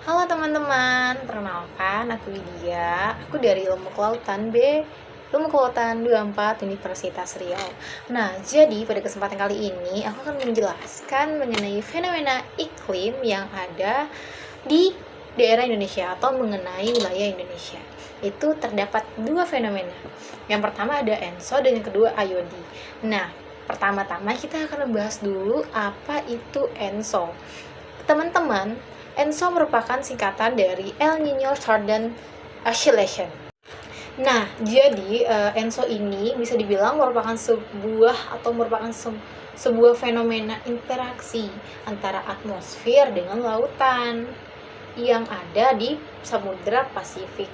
Halo teman-teman, perkenalkan aku Widya. Aku dari Ilmu Kelautan B, Ilmu Kelautan 24 Universitas Riau. Nah, jadi pada kesempatan kali ini aku akan menjelaskan mengenai fenomena iklim yang ada di daerah Indonesia atau mengenai wilayah Indonesia. Itu terdapat dua fenomena. Yang pertama ada ENSO dan yang kedua IOD. Nah, pertama-tama kita akan membahas dulu apa itu ENSO. Teman-teman, ENSO merupakan singkatan dari El Niño Southern Oscillation. Nah, jadi ENSO ini bisa dibilang merupakan sebuah fenomena interaksi antara atmosfer dengan lautan yang ada di Samudra Pasifik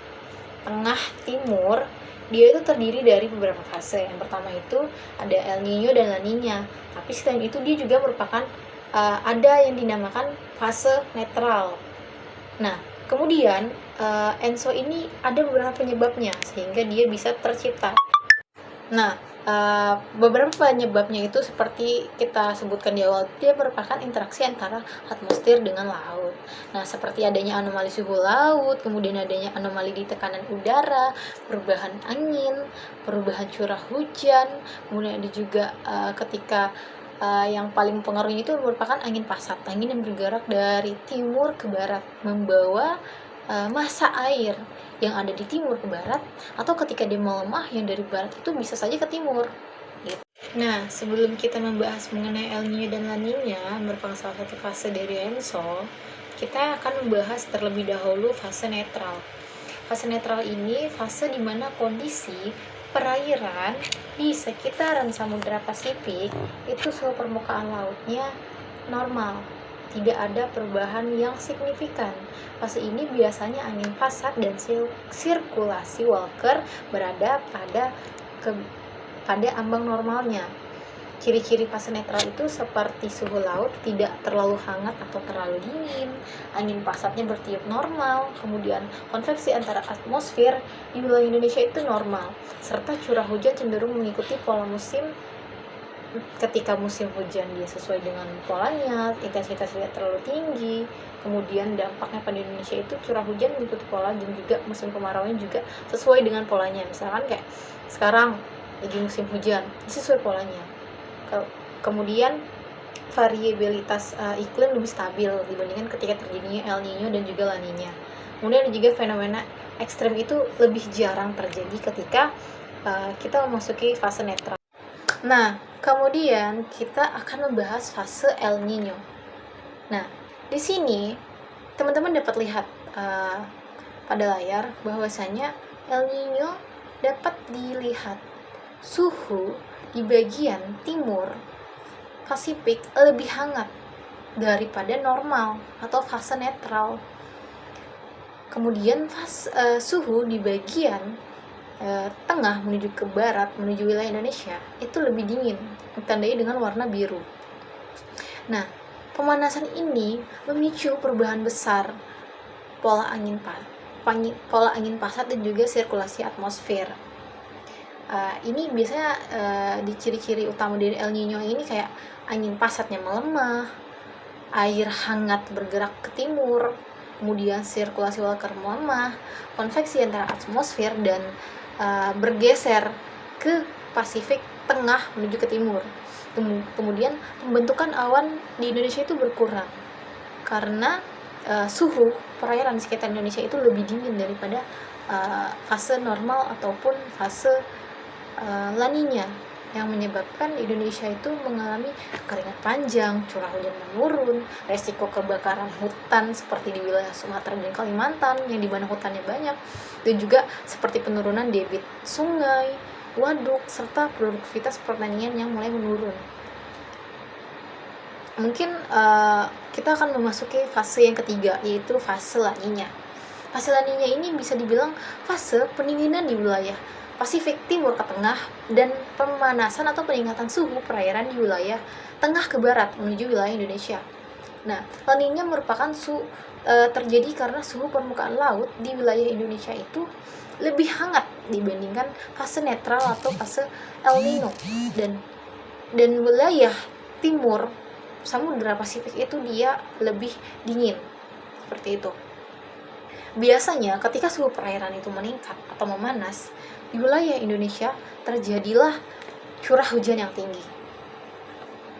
Tengah Timur. Dia itu terdiri dari beberapa fase. Yang pertama itu ada El Niño dan La Niña. Tapi selain itu dia juga merupakan ada yang dinamakan fase netral. Nah, kemudian ENSO ini ada beberapa penyebabnya sehingga dia bisa tercipta. Nah, beberapa penyebabnya itu seperti kita sebutkan di awal, dia merupakan interaksi antara atmosfer dengan laut. Nah, seperti adanya anomali suhu laut, kemudian adanya anomali di tekanan udara, perubahan angin, perubahan curah hujan, kemudian ada juga ketika yang paling mempengaruhi itu merupakan angin pasat, angin yang bergerak dari timur ke barat, membawa massa air yang ada di timur ke barat, atau ketika dia melemah yang dari barat itu bisa saja ke timur gitu. Nah, sebelum kita membahas mengenai El Niño dan La Niña merupakan salah satu fase dari ENSO, kita akan membahas terlebih dahulu fase netral. Fase netral ini fase di mana kondisi perairan di sekitaran Samudra Pasifik itu suhu permukaan lautnya normal, tidak ada perubahan yang signifikan. Fase ini biasanya angin pasat dan sirkulasi Walker berada pada ambang normalnya. Ciri-ciri fase netral itu seperti suhu laut tidak terlalu hangat atau terlalu dingin, angin pasatnya bertiup normal, kemudian konveksi antara atmosfer di wilayah Indonesia itu normal, serta curah hujan cenderung mengikuti pola musim. Ketika musim hujan dia sesuai dengan polanya, intensitas tidak terlalu tinggi, kemudian dampaknya pada Indonesia itu curah hujan mengikuti pola, dan juga musim kemaraunya juga sesuai dengan polanya. Misalkan kayak sekarang lagi musim hujan, sesuai polanya. Kemudian variabilitas iklim lebih stabil dibandingkan ketika terjadinya El Niño dan juga La Niña. Kemudian ada juga fenomena ekstrem itu lebih jarang terjadi ketika kita memasuki fase netral. Nah, kemudian kita akan membahas fase El Niño. Nah, di sini teman-teman dapat lihat pada layar bahwasanya El Niño dapat dilihat suhu di bagian timur Pasifik lebih hangat daripada normal atau fase netral. Kemudian suhu di bagian tengah menuju ke barat, menuju wilayah Indonesia itu lebih dingin, ditandai dengan warna biru. Nah, pemanasan ini memicu perubahan besar pola angin pasat dan juga sirkulasi atmosfer. Ini biasanya di ciri-ciri utama dari El Niño ini kayak angin pasatnya melemah, air hangat bergerak ke timur, kemudian sirkulasi Walker melemah, konveksi antara atmosfer dan bergeser ke Pasifik Tengah menuju ke timur. Kemudian pembentukan awan di Indonesia itu berkurang karena suhu perairan di sekitar Indonesia itu lebih dingin daripada fase normal ataupun fase La Niña, yang menyebabkan Indonesia itu mengalami kekeringan panjang, curah hujan menurun, resiko kebakaran hutan seperti di wilayah Sumatera dan Kalimantan yang dimana hutannya banyak, dan juga seperti penurunan debit sungai, waduk, serta produktivitas pertanian yang mulai menurun. Mungkin kita akan memasuki fase yang ketiga, yaitu fase La Niña. Fase La Niña ini bisa dibilang fase pendinginan di wilayah Pasifik Timur ke Tengah dan pemanasan atau peningkatan suhu perairan di wilayah tengah ke barat menuju wilayah Indonesia. Nah, La Niña merupakan terjadi karena suhu permukaan laut di wilayah Indonesia itu lebih hangat dibandingkan fase netral atau fase El Niño, dan wilayah timur Samudra Pasifik itu dia lebih dingin, seperti itu. Biasanya ketika suhu perairan itu meningkat atau memanas, di wilayah Indonesia terjadilah curah hujan yang tinggi.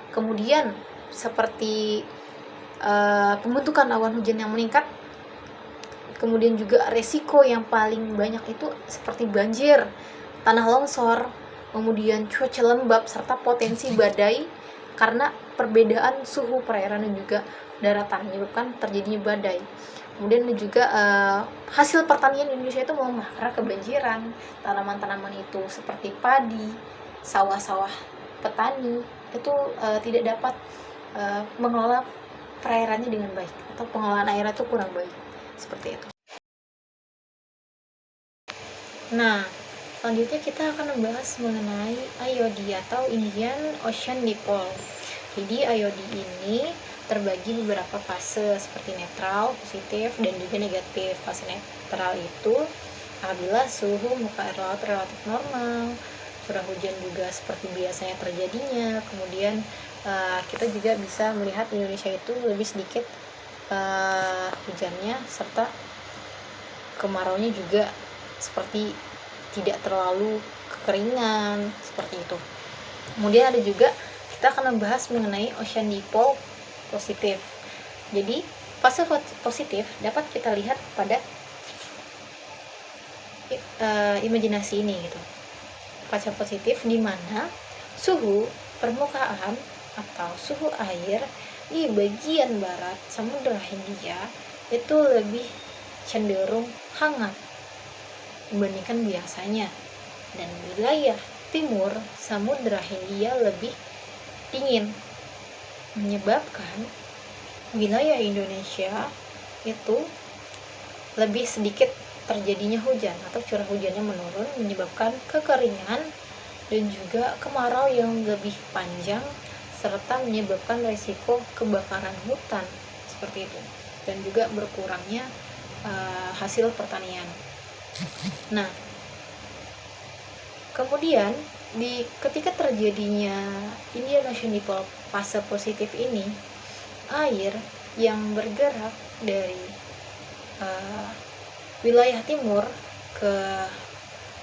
Kemudian seperti pembentukan awan hujan yang meningkat, kemudian juga resiko yang paling banyak itu seperti banjir, tanah longsor, kemudian cuaca lembab, serta potensi badai karena perbedaan suhu perairan dan juga daratan menyebabkan terjadinya badai. Kemudian juga hasil pertanian Indonesia itu melemah karena kebanjiran. Tanaman-tanaman itu seperti padi, sawah-sawah petani itu tidak dapat mengelola perairannya dengan baik, atau pengelolaan airnya itu kurang baik, seperti itu. Nah, selanjutnya kita akan membahas mengenai IOD atau Indian Ocean Dipole. Jadi IOD ini terbagi beberapa fase seperti netral, positif, dan juga negatif. Fase netral itu apabila suhu muka air laut relatif normal, curah hujan juga seperti biasanya terjadinya. Kemudian kita juga bisa melihat Indonesia itu lebih sedikit hujannya, serta kemaraunya juga seperti tidak terlalu kekeringan, seperti itu. Kemudian ada juga kita akan membahas mengenai Ocean Dipole positif. Jadi fase positif dapat kita lihat pada imajinasi ini gitu. Fase positif di mana suhu permukaan atau suhu air di bagian barat Samudra Hindia itu lebih cenderung hangat dibandingkan biasanya, dan wilayah timur Samudra Hindia lebih dingin, menyebabkan wilayah Indonesia itu lebih sedikit terjadinya hujan atau curah hujannya menurun, menyebabkan kekeringan dan juga kemarau yang lebih panjang, serta menyebabkan risiko kebakaran hutan, seperti itu, dan juga berkurangnya hasil pertanian. Nah, kemudian ketika terjadinya Indian Ocean Dipole fase positif ini, air yang bergerak dari wilayah timur ke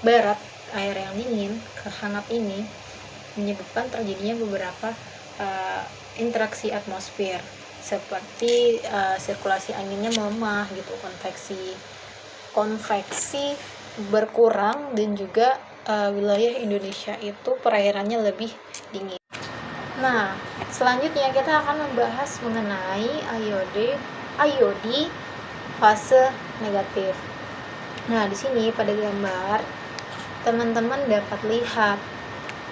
barat, air yang dingin ke hangat ini menyebabkan terjadinya beberapa interaksi atmosfer, seperti sirkulasi anginnya melemah gitu, konveksi berkurang, dan juga wilayah Indonesia itu perairannya lebih dingin. Nah, selanjutnya kita akan membahas mengenai IOD fase negatif. Nah, di sini pada gambar teman-teman dapat lihat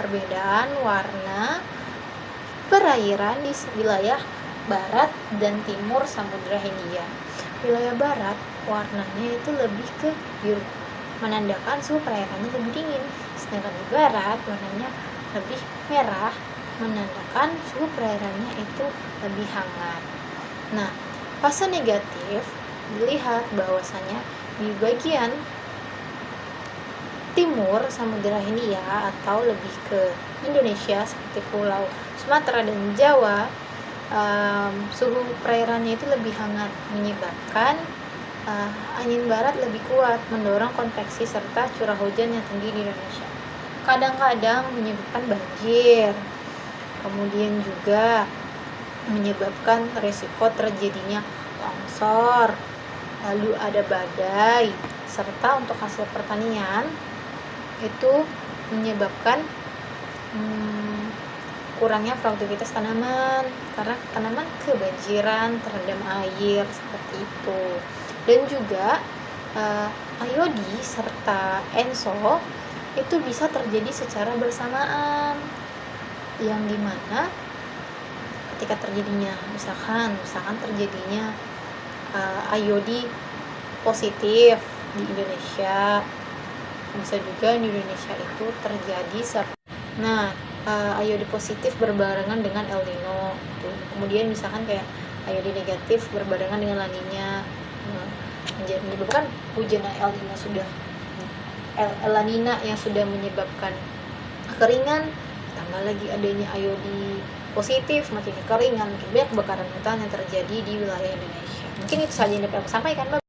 perbedaan warna perairan di wilayah barat dan timur Samudra Hindia. Wilayah barat warnanya itu lebih ke biru, menandakan suhu perairannya lebih dingin, sedangkan di barat warnanya lebih merah, menandakan suhu perairannya itu lebih hangat. Nah, fase negatif dilihat bahwasanya di bagian timur Samudra Hindia atau lebih ke Indonesia seperti Pulau Sumatera dan Jawa, suhu perairannya itu lebih hangat, menyebabkan angin barat lebih kuat, mendorong konveksi serta curah hujan yang tinggi di Indonesia. Kadang-kadang menyebabkan banjir, kemudian juga menyebabkan risiko terjadinya longsor, lalu ada badai, serta untuk hasil pertanian itu menyebabkan kurangnya produktivitas tanaman karena tanaman kebanjiran, terendam air, seperti itu. Dan juga IOD serta ENSO itu bisa terjadi secara bersamaan, yang dimana ketika terjadinya misalkan terjadinya IOD positif di Indonesia, bisa juga di Indonesia itu terjadi IOD positif berbarengan dengan El Nino gitu. Kemudian misalkan kayak IOD negatif berbarengan dengan La Nina, menyebabkan hujan La Nina yang sudah menyebabkan kekeringan, tambah lagi adanya IOD positif, makin kekeringan, makin banyak kebakaran hutan yang terjadi di wilayah Indonesia. Mungkin itu saja yang dapat aku sampaikan.